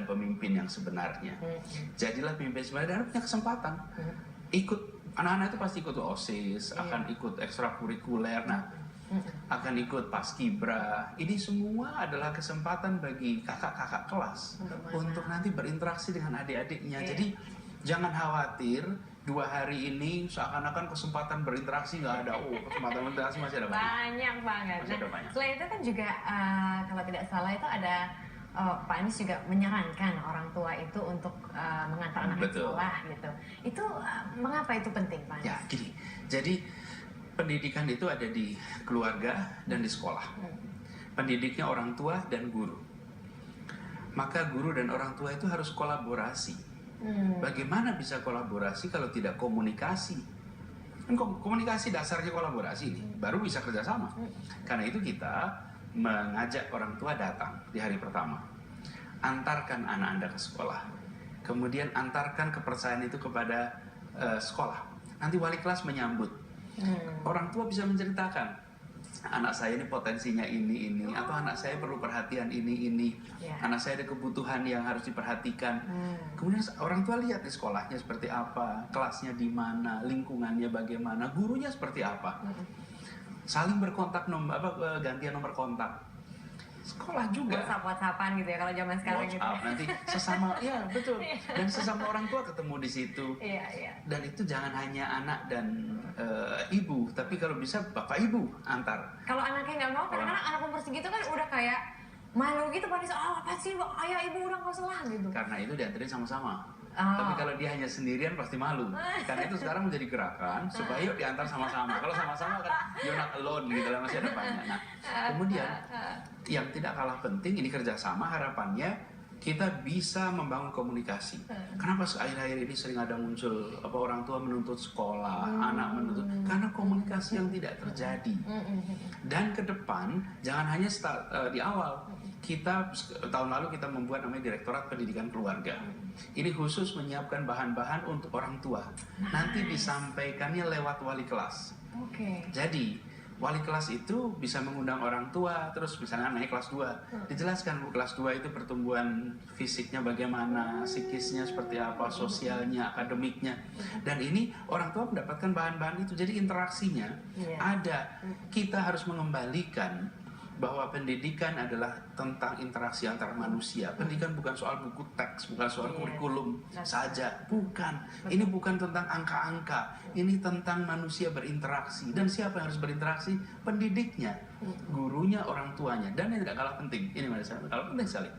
pemimpin yang sebenarnya. Jadilah pemimpin sebenarnya dan punya kesempatan. Ikut, anak-anak itu pasti ikut OSIS, akan ikut ekstrakurikuler, akan ikut paskibra. Ini semua adalah kesempatan bagi kakak-kakak kelas untuk nanti berinteraksi dengan adik-adiknya. Jadi jangan khawatir 2 hari ini seakan-akan kesempatan berinteraksi nggak ada. Kesempatan berinteraksi masih ada banyak. Banyak banget. Masih ada banyak. Selain itu kan juga kalau tidak salah itu ada Pak Anies juga menyarankan orang tua itu untuk mengantar anak ke sekolah gitu. Itu mengapa itu penting, Pak Anies? Ya, gini. Jadi pendidikan itu ada di keluarga dan di sekolah. Pendidiknya orang tua dan guru. Maka guru dan orang tua itu harus kolaborasi. Bagaimana bisa kolaborasi kalau tidak komunikasi? Komunikasi dasarnya kolaborasi ini, baru bisa kerjasama. Karena itu kita mengajak orang tua datang di hari pertama. Antarkan anak Anda ke sekolah. Kemudian antarkan kepercayaan itu kepada sekolah. Nanti wali kelas menyambut. Orang tua bisa menceritakan, anak saya ini potensinya ini, atau anak saya perlu perhatian ini, anak saya ada kebutuhan yang harus diperhatikan. Kemudian orang tua lihat di sekolahnya seperti apa, kelasnya di mana, lingkungannya bagaimana, gurunya seperti apa. Saling berkontak, gantian nomor kontak. Sekolah juga. WhatsApp-WhatsAppan gitu ya kalau zaman sekarang gitu. Nanti sesama, ya betul. Dan sesama orang tua ketemu di situ. Dan itu jangan hanya anak dan ibu, tapi kalau bisa bapak ibu antar. Kalau anaknya nggak mau, kadang-kadang anak umur segitu kan udah kayak malu gitu, Pak Anies, apa sih ayah ibu udah nggak salah gitu. Karena itu diantarin sama-sama. Tapi kalau dia hanya sendirian pasti malu. Karena itu sekarang menjadi gerakan supaya yuk diantar sama-sama. Kalau sama-sama kan you're not alone gitu lah, masih ada banyak. Nah, kemudian yang tidak kalah penting ini kerjasama, harapannya kita bisa membangun komunikasi. Kenapa akhir-akhir ini sering ada muncul orang tua menuntut sekolah, anak menuntut, karena komunikasi yang tidak terjadi. Dan ke depan jangan hanya di awal. Kita tahun lalu kita membuat namanya Direktorat Pendidikan Keluarga. Ini khusus menyiapkan bahan-bahan untuk orang tua. Nanti disampaikannya lewat wali kelas. Jadi wali kelas itu bisa mengundang orang tua, terus misalnya naik kelas 2, dijelaskan kelas 2 itu pertumbuhan fisiknya bagaimana, psikisnya seperti apa, sosialnya, akademiknya. Dan ini orang tua mendapatkan bahan-bahan itu, jadi interaksinya ada. Kita harus mengembalikan bahwa pendidikan adalah tentang interaksi antar manusia. Pendidikan bukan soal buku teks, bukan soal kurikulum saja, bukan. Ini bukan tentang angka-angka, ini tentang manusia berinteraksi. Dan siapa yang harus berinteraksi? Pendidiknya, gurunya, orang tuanya. Dan yang tidak kalah penting, ini kalau penting sekali.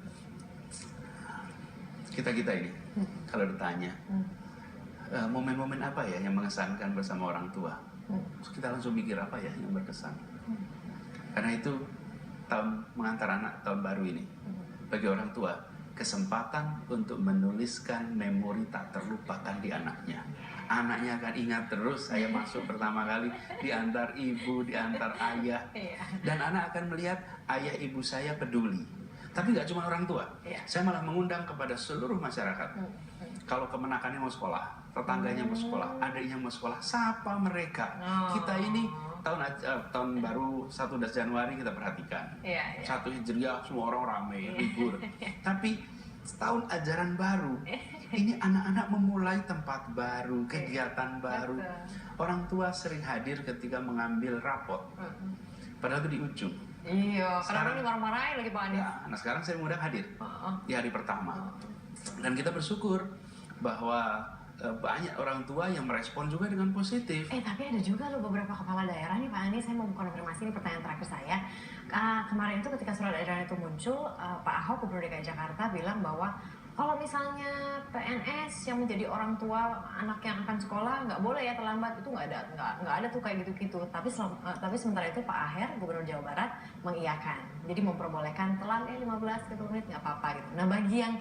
Kita ini, kalau ditanya, momen-momen apa ya yang mengesankan bersama orang tua? Kita langsung mikir apa ya yang berkesan. Karena itu mengantar anak tahun baru ini bagi orang tua kesempatan untuk menuliskan memori tak terlupakan di anaknya. Anaknya akan ingat terus saya masuk pertama kali diantar ibu, diantar ayah, dan anak akan melihat ayah ibu saya peduli. Tapi nggak cuma orang tua, saya malah mengundang kepada seluruh masyarakat. Kalau kemenakannya mau sekolah, tetangganya mau sekolah, adiknya mau sekolah, sapa mereka. Kita ini tahun baru 1 Januari kita perhatikan. 1 Hijriah semua orang ramai, libur. Tapi tahun ajaran baru, ini anak-anak memulai tempat baru, kegiatan baru. Orang tua sering hadir ketika mengambil rapot. Padahal itu di ujung. Sekarang ini marah-marahin lagi Pak Anies. Nah sekarang saya mudah hadir di hari pertama. Dan kita bersyukur bahwa banyak orang tua yang merespon juga dengan positif. Tapi ada juga loh beberapa kepala daerah nih Pak Anies, saya mau konfirmasi, ini pertanyaan terakhir saya. Kemarin itu ketika surat edaran itu muncul, Pak Ahok, Gubernur DKI Jakarta bilang bahwa kalau misalnya PNS yang menjadi orang tua anak yang akan sekolah nggak boleh ya terlambat, itu nggak ada tuh kayak gitu-gitu. Tapi sementara itu Pak Aher, Gubernur Jawa Barat, mengiyakan. Jadi memperbolehkan telat 15-20 menit nggak apa-apa gitu. Nah bagi yang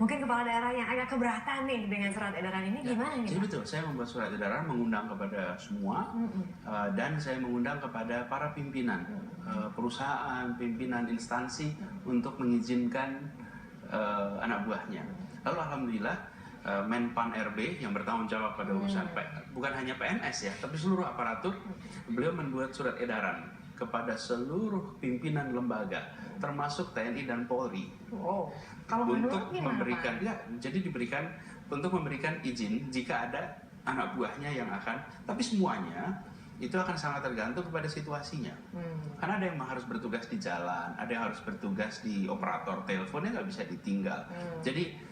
mungkin kepala daerah yang agak keberatan nih dengan surat edaran ini gimana nih? Jadi betul, saya membuat surat edaran mengundang kepada semua dan saya mengundang kepada para pimpinan perusahaan, pimpinan instansi untuk mengizinkan anak buahnya. Lalu alhamdulillah Menpan RB yang bertanggung jawab pada urusan bukan hanya PNS ya, tapi seluruh aparatur, beliau membuat surat edaran kepada seluruh pimpinan lembaga, termasuk TNI dan Polri, kalau untuk memberikan, jadi diberikan untuk memberikan izin jika ada anak buahnya yang akan, tapi semuanya itu akan sangat tergantung kepada situasinya. Karena ada yang harus bertugas di jalan, ada yang harus bertugas di operator teleponnya nggak bisa ditinggal. Jadi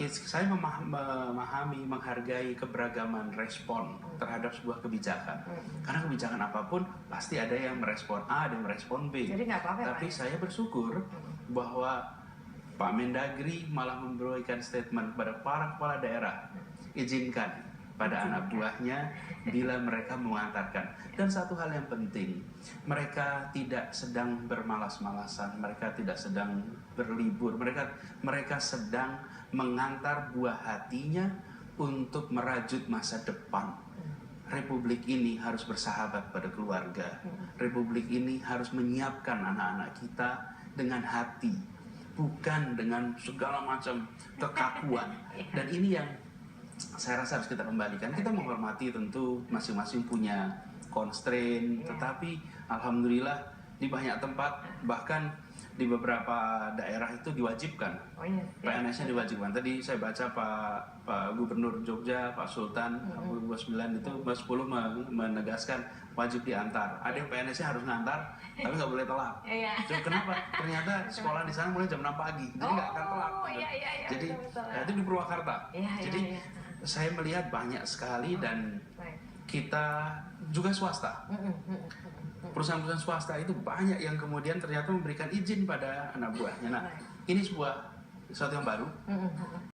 saya memahami, menghargai keberagaman respon terhadap sebuah kebijakan. Karena kebijakan apapun pasti ada yang merespon A, ada yang merespon B. Jadi nggak apa-apa, tapi saya bersyukur bahwa Pak Mendagri malah memberikan statement kepada para kepala daerah, izinkan pada anak buahnya bila mereka mengantarkan. Dan satu hal yang penting, mereka tidak sedang bermalas-malasan, mereka tidak sedang berlibur, mereka sedang mengantar buah hatinya untuk merajut masa depan. Republik ini harus bersahabat pada keluarga. Republik ini harus menyiapkan anak-anak kita dengan hati, bukan dengan segala macam kekakuan. Dan ini yang saya rasa harus kita kembalikan. Kita menghormati tentu masing-masing punya constraint, tetapi alhamdulillah di banyak tempat, bahkan di beberapa daerah itu diwajibkan. PNS-nya diwajibkan. Tadi saya baca Pak Gubernur Jogja, Pak Sultan, 29 itu 10 menegaskan wajib diantar. Ada yang PNS-nya harus ngantar, tapi nggak boleh telat. Jadi kenapa? Ternyata sekolah di sana mulai jam 6 pagi, jadi nggak akan telat. Jadi itu di Purwakarta. Jadi saya melihat banyak sekali, dan kita juga swasta. Perusahaan-perusahaan swasta itu banyak yang kemudian ternyata memberikan izin pada anak buahnya. Nah, ini sesuatu yang baru.